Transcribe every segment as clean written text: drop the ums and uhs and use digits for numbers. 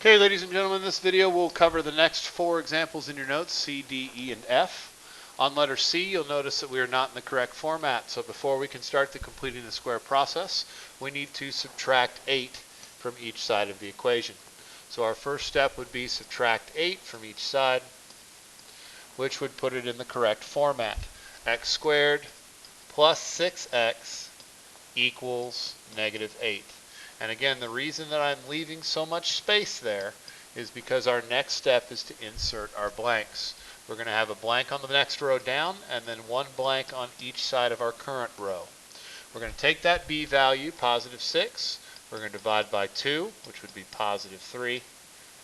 Okay, ladies and gentlemen, this video will cover the next 4 examples in your notes, C, D, E, and F. On letter C, you'll notice that we are not in the correct format, so before we can start the completing the square process, we need to subtract 8 from each side of the equation. So our first step would be subtract 8 from each side, which would put it in the correct format. X squared plus 6x equals negative 8. And again, the reason that I'm leaving so much space there is because our next step is to insert our blanks. We're going to have a blank on the next row down and then one blank on each side of our current row. We're going to take that b value, positive 6, we're going to divide by 2, which would be positive 3,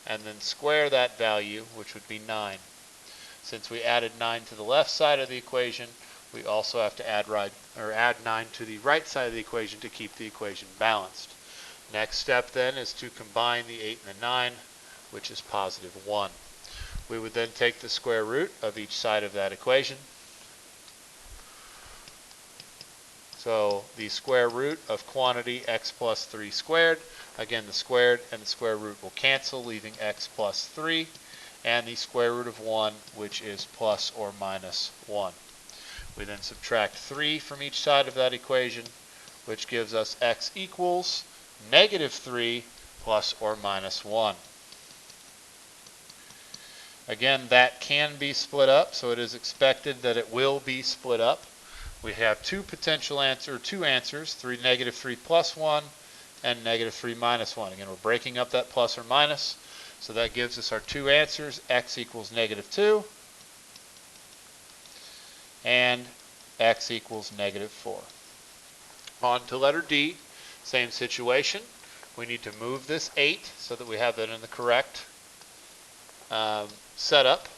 and then square that value, which would be 9. Since we added 9 to the left side of the equation, we also have to add 9 to the right side of the equation to keep the equation balanced. Next step then is to combine the 8 and the 9, which is positive 1. We would then take the square root of each side of that equation. So the square root of quantity x plus 3 squared, again the squared and the square root will cancel, leaving x plus 3, and the square root of 1, which is plus or minus 1. We then subtract 3 from each side of that equation, which gives us x equals negative 3 plus or minus 1. Again, that can be split up, so it is expected that it will be split up. We have two answers, negative 3 plus 1 and negative 3 minus 1. Again, we're breaking up that plus or minus, so that gives us our two answers, x equals negative 2 and x equals negative 4. On to letter D. Same situation. We need to move this 8 so that we have that in the correct setup.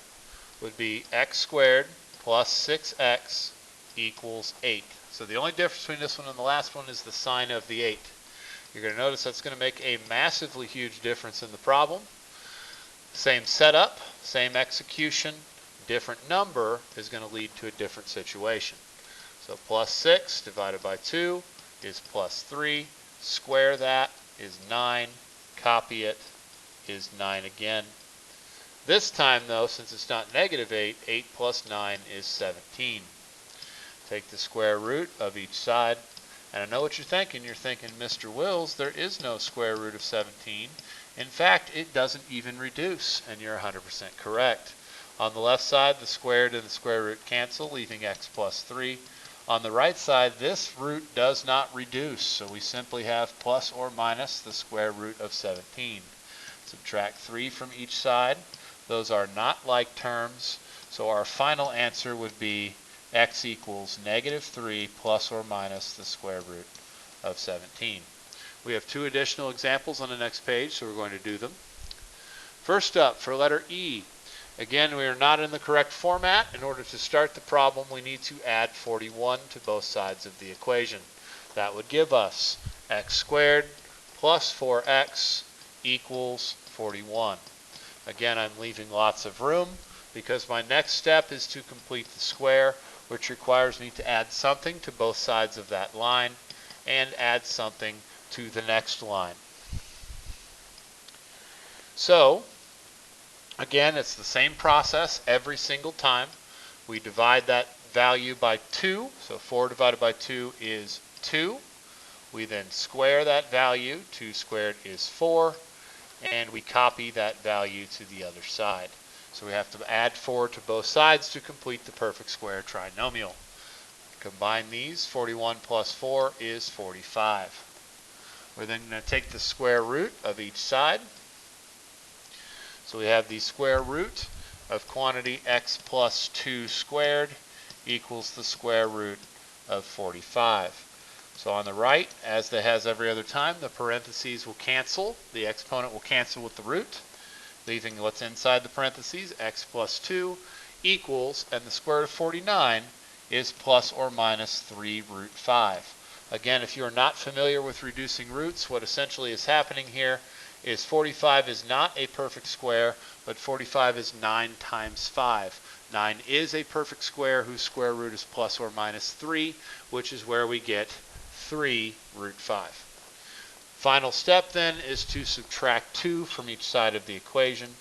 Would be x squared plus 6x equals 8. So the only difference between this one and the last one is the sign of the 8. You're going to notice that's going to make a massively huge difference in the problem. Same setup, same execution, different number is going to lead to a different situation. So plus 6 divided by 2 is plus 3. Square that is 9. Copy it is 9 again. This time, though, since it's not negative 8, 8 plus 9 is 17. Take the square root of each side. And I know what you're thinking. You're thinking, Mr. Wills, there is no square root of 17. In fact, it doesn't even reduce, and you're 100% correct. On the left side, the squared and the square root cancel, leaving x plus 3. On the right side, this root does not reduce, so we simply have plus or minus the square root of 17. Subtract 3 from each side. Those are not like terms, so our final answer would be x equals negative 3 plus or minus the square root of 17. We have two additional examples on the next page, so we're going to do them. First up, for letter E. Again, we are not in the correct format. In order to start the problem, we need to add 41 to both sides of the equation. That would give us x squared plus 4x equals 41. Again, I'm leaving lots of room because my next step is to complete the square, which requires me to add something to both sides of that line and add something to the next line. So, again, it's the same process every single time. We divide that value by 2, so 4 divided by 2 is 2. We then square that value, 2 squared is 4, and we copy that value to the other side. So we have to add 4 to both sides to complete the perfect square trinomial. Combine these, 41 plus 4 is 45. We're then going to take the square root of each side. So we have the square root of quantity x plus 2 squared equals the square root of 45. So on the right, as it has every other time, the parentheses will cancel. The exponent will cancel with the root, leaving what's inside the parentheses, x plus 2 equals, and the square root of 49 is plus or minus 3 root 5. Again, if you are not familiar with reducing roots, what essentially is happening here is 45 is not a perfect square, but 45 is 9 times 5. 9 is a perfect square whose square root is plus or minus 3, which is where we get 3 root 5. Final step then is to subtract 2 from each side of the equation.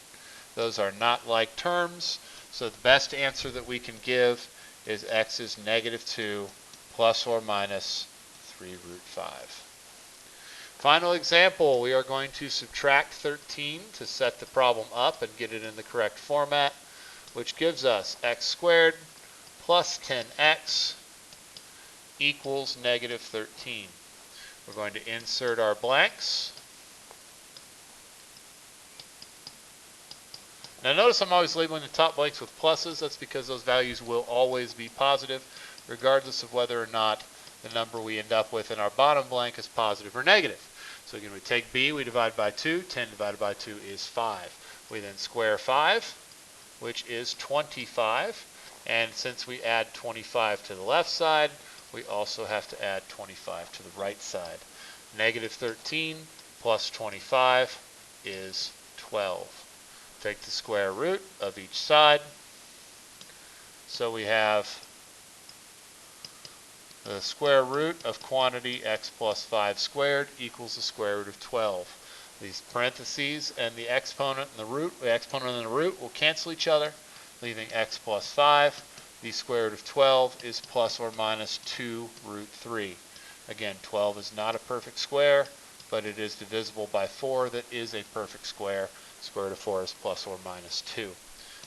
Those are not like terms, so the best answer that we can give is x is negative 2 plus or minus 3 root 5. Final example, we are going to subtract 13 to set the problem up and get it in the correct format, which gives us x squared plus 10x equals negative 13. We're going to insert our blanks. Now notice I'm always labeling the top blanks with pluses. That's because those values will always be positive, regardless of whether or not the number we end up with in our bottom blank is positive or negative. So again, we take b, we divide by 2. 10 divided by 2 is 5. We then square 5, which is 25. And since we add 25 to the left side, we also have to add 25 to the right side. Negative 13 plus 25 is 12. Take the square root of each side. So we have the square root of quantity x plus 5 squared equals the square root of 12. These parentheses and the exponent and the root will cancel each other, leaving x plus 5. The square root of 12 is plus or minus 2 root 3. Again, 12 is not a perfect square, but it is divisible by 4. That is a perfect square. Square root of 4 is plus or minus 2.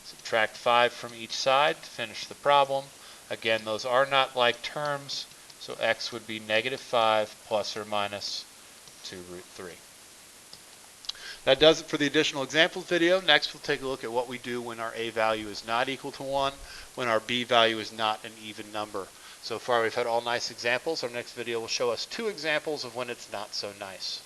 Subtract 5 from each side to finish the problem. Again, those are not like terms, so x would be negative 5 plus or minus 2 root 3. That does it for the additional examples video. Next, we'll take a look at what we do when our a value is not equal to 1, when our b value is not an even number. So far, we've had all nice examples. Our next video will show us 2 examples of when it's not so nice.